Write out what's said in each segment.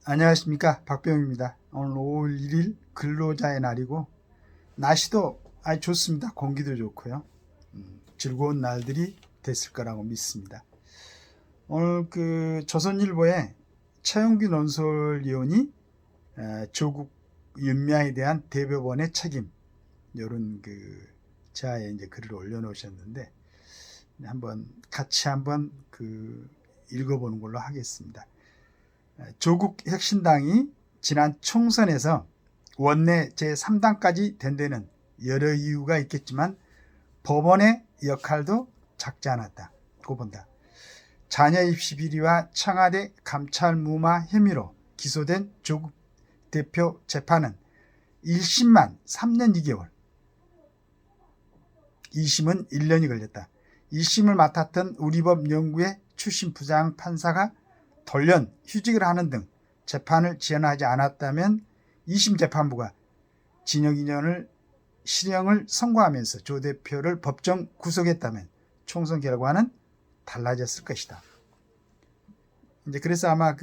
안녕하십니까, 박병입니다. 오늘 5월 1일 근로자의 날이고 날씨도 아주 좋습니다. 공기도 좋고요. 즐거운 날들이 됐을 거라고 믿습니다. 오늘 조선일보에 최영규 논설위원이 조국 윤미향에 대한 대법원의 책임 이런 자에 이제 글을 올려놓으셨는데 같이 한번 읽어보는 걸로 하겠습니다. 조국 혁신당이 지난 총선에서 원내 제3당까지 된 데는 여러 이유가 있겠지만 법원의 역할도 작지 않았다고 본다. 자녀 입시 비리와 청와대 감찰 무마 혐의로 기소된 조국 대표 재판은 1심만 3년 2개월, 2심은 1년이 걸렸다. 1심을 맡았던 우리법연구회 출신 부장 판사가 돌연 휴직을 하는 등 재판을 지연하지 않았다면 2심 재판부가 징역 2년을 실형을 선고하면서 조 대표를 법정 구속했다면 총선 결과는 달라졌을 것이다. 그래서 아마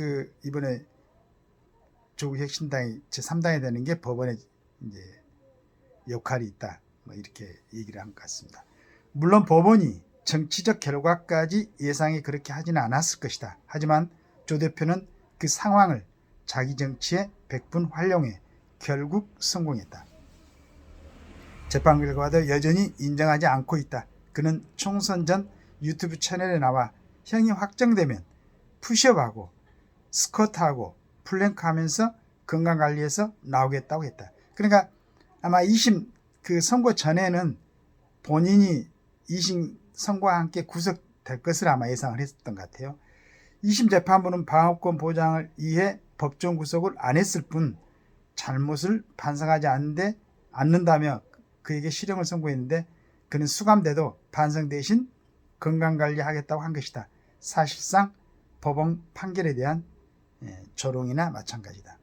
이번에 조국 혁신당이 제3당이 되는 게 법원의 역할이 있다. 이렇게 얘기를 한 것 같습니다. 물론 법원이 정치적 결과까지 예상이 그렇게 하지는 않았을 것이다. 하지만 조 대표는 그 상황을 자기 정치에 100분 활용해 결국 성공했다. 재판 결과도 여전히 인정하지 않고 있다. 그는 총선 전 유튜브 채널에 나와 형이 확정되면 푸시업하고 스쿼트하고 플랭크하면서 건강관리해서 나오겠다고 했다. 그러니까 아마 2심 선고 전에는 본인이 2심 선고와 함께 구속될 것을 아마 예상을 했었던 것 같아요. 2심 재판부는 방어권 보장을 위해 법정 구속을 안 했을 뿐 잘못을 반성하지 않는다며 그에게 실형을 선고했는데 그는 수감돼도 반성 대신 건강관리하겠다고 한 것이다. 사실상 법원 판결에 대한 조롱이나 마찬가지다.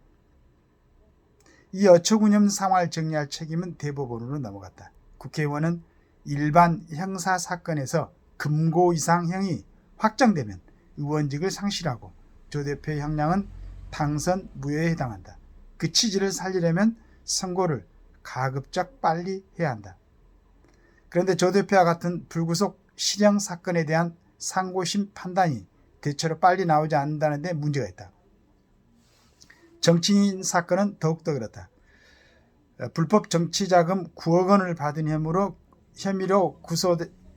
이 어처구니없는 상황을 정리할 책임은 대법원으로 넘어갔다. 국회의원은 일반 형사사건에서 금고 이상형이 확정되면 의원직을 상실하고 조 대표의 형량은 당선 무효에 해당한다. 그 취지를 살리려면 선고를 가급적 빨리 해야 한다. 그런데 조 대표와 같은 불구속 실형 사건에 대한 상고심 판단이 대체로 빨리 나오지 않는다는 데 문제가 있다. 정치인 사건은 더욱더 그렇다. 불법 정치자금 9억 원을 받은 혐의로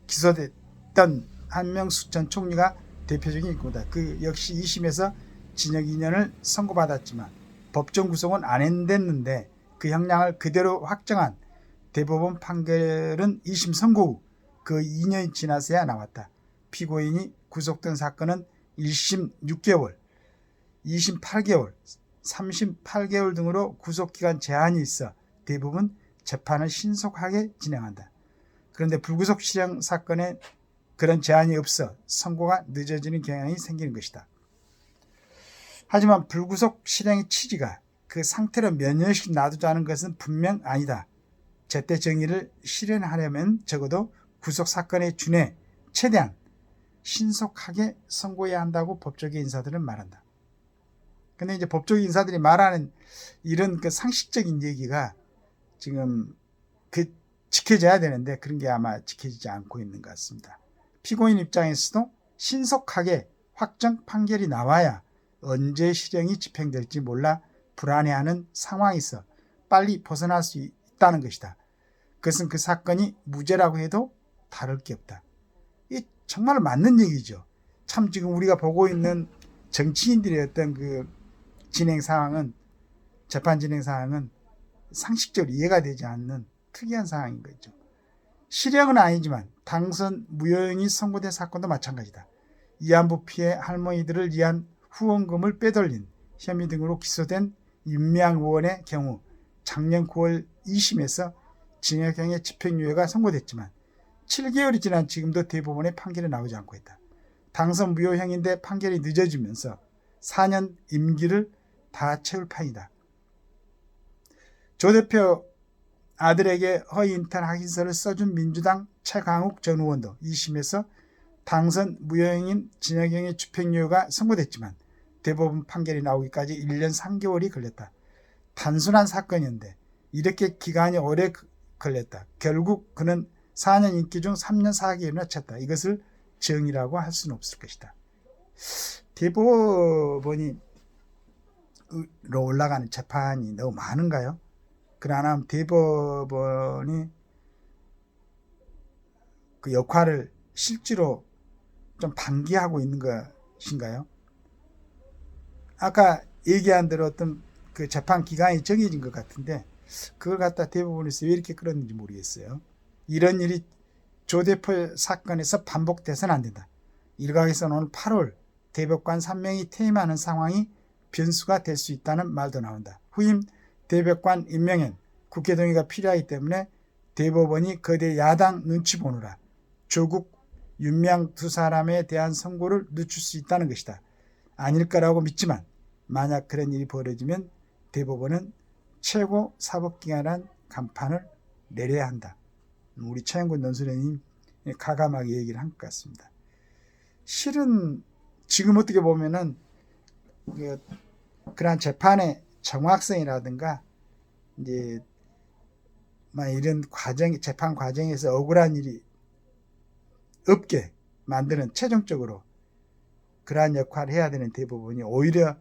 기소됐던 한명숙 전 총리가 대표적인 인물이다. 역시 2심에서 징역 2년을 선고받았지만 법정 구속은 안 됐는데 그 형량을 그대로 확정한 대법원 판결은 2심 선고 후 그 2년이 지나서야 나왔다. 피고인이 구속된 사건은 1심 6개월, 2심 8개월, 3심 8개월 등으로 구속기간 제한이 있어 대부분 재판을 신속하게 진행한다. 그런데 불구속 실형 사건에 그런 제한이 없어 선고가 늦어지는 경향이 생기는 것이다. 하지만 불구속 실형의 취지가 그 상태로 몇 년씩 놔두자는 것은 분명 아니다. 제때 정의를 실현하려면 적어도 구속 사건에 준해 최대한 신속하게 선고해야 한다고 법조계 인사들은 말한다. 근데 이제 법조계 인사들이 말하는 이런 상식적인 얘기가 지금 지켜져야 되는데 그런 게 아마 지켜지지 않고 있는 것 같습니다. 피고인 입장에서도 신속하게 확정 판결이 나와야 언제 실형이 집행될지 몰라 불안해하는 상황이 있어 빨리 벗어날 수 있다는 것이다. 그것은 그 사건이 무죄라고 해도 다를 게 없다. 이 정말 맞는 얘기죠. 참 지금 우리가 보고 있는 정치인들의 어떤 재판 진행 상황은 상식적으로 이해가 되지 않는 특이한 상황인 거죠. 실형은 아니지만 당선 무효형이 선고된 사건도 마찬가지다. 위안부 피해 할머니들을 위한 후원금을 빼돌린 혐의 등으로 기소된 윤미향 의원의 경우 작년 9월 2심에서 징역형의 집행유예가 선고됐지만 7개월이 지난 지금도 대법원의 판결이 나오지 않고 있다. 당선 무효형인데 판결이 늦어지면서 4년 임기를 다 채울 판이다. 조 대표 아들에게 허위 인턴 확인서를 써준 민주당 최강욱 전 의원도 2심에서 당선 무효형인 징역형의 집행유예가 선고됐지만 대법원 판결이 나오기까지 1년 3개월이 걸렸다. 단순한 사건이었는데 이렇게 기간이 오래 걸렸다. 결국 그는 4년 임기 중 3년 4개월이나 쳤다. 이것을 정의라고 할 수는 없을 것이다. 대법원이 로 올라가는 재판이 너무 많은가요? 그러나 대법원이 그 역할을 실제로 좀 방기하고 있는 것인가요? 아까 얘기한 대로 어떤 그 재판 기간이 정해진 것 같은데 그걸 갖다 대법원에서 왜 이렇게 끌었는지 모르겠어요. 이런 일이 조대포 사건에서 반복돼서는 안 된다. 일각에서는 오늘 8월 대법관 3명이 퇴임하는 상황이 변수가 될 수 있다는 말도 나온다. 후임 대법관 임명엔 국회 동의가 필요하기 때문에 대법원이 거대 야당 눈치 보느라 조국, 윤명 두 사람에 대한 선고를 늦출 수 있다는 것이다. 아닐 거라고 믿지만 만약 그런 일이 벌어지면 대법원은 최고 사법기관이란 간판을 내려야 한다. 우리 최영근 논술위원님 가감하게 얘기를 한 것 같습니다. 실은 지금 어떻게 보면은 그러한 재판의 정확성이라든가 이제 이런 재판 과정에서 억울한 일이 없게 만드는 최종적으로 그러한 역할을 해야 되는 대법원이 오히려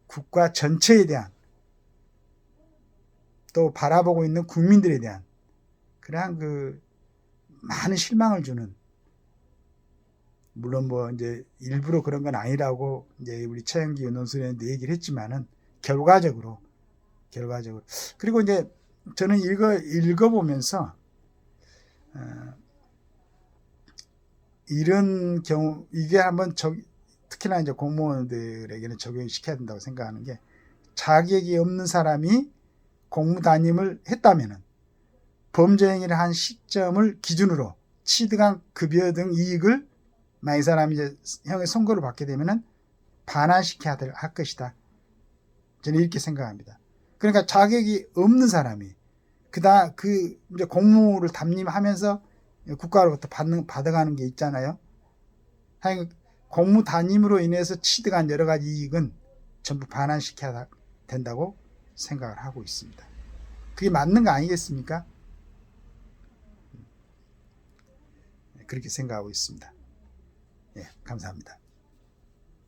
국가 전체에 대한 또 바라보고 있는 국민들에 대한 그러한 그 많은 실망을 주는, 물론 이제 일부러 그런 건 아니라고 이제 우리 최영기 논술위원도 얘기를 했지만은 결과적으로 그리고 이제 저는 읽어보면서 이런 경우 이게 한번 특히나 이제 공무원들에게는 적용시켜야 된다고 생각하는 게, 자격이 없는 사람이 공무 단임을 했다면은 범죄 행위를 한 시점을 기준으로 취득한 급여 등 이익을 만약 이 사람이 이제 형의 선고를 받게 되면은 반환시켜야 할 것이다. 저는 이렇게 생각합니다. 그러니까 자격이 없는 사람이 이제 공무를 담임하면서 국가로부터 받아가는 게 있잖아요. 공무 담임으로 인해서 취득한 여러 가지 이익은 전부 반환시켜야 된다고 생각을 하고 있습니다. 그게 맞는 거 아니겠습니까? 그렇게 생각하고 있습니다. 예, 감사합니다.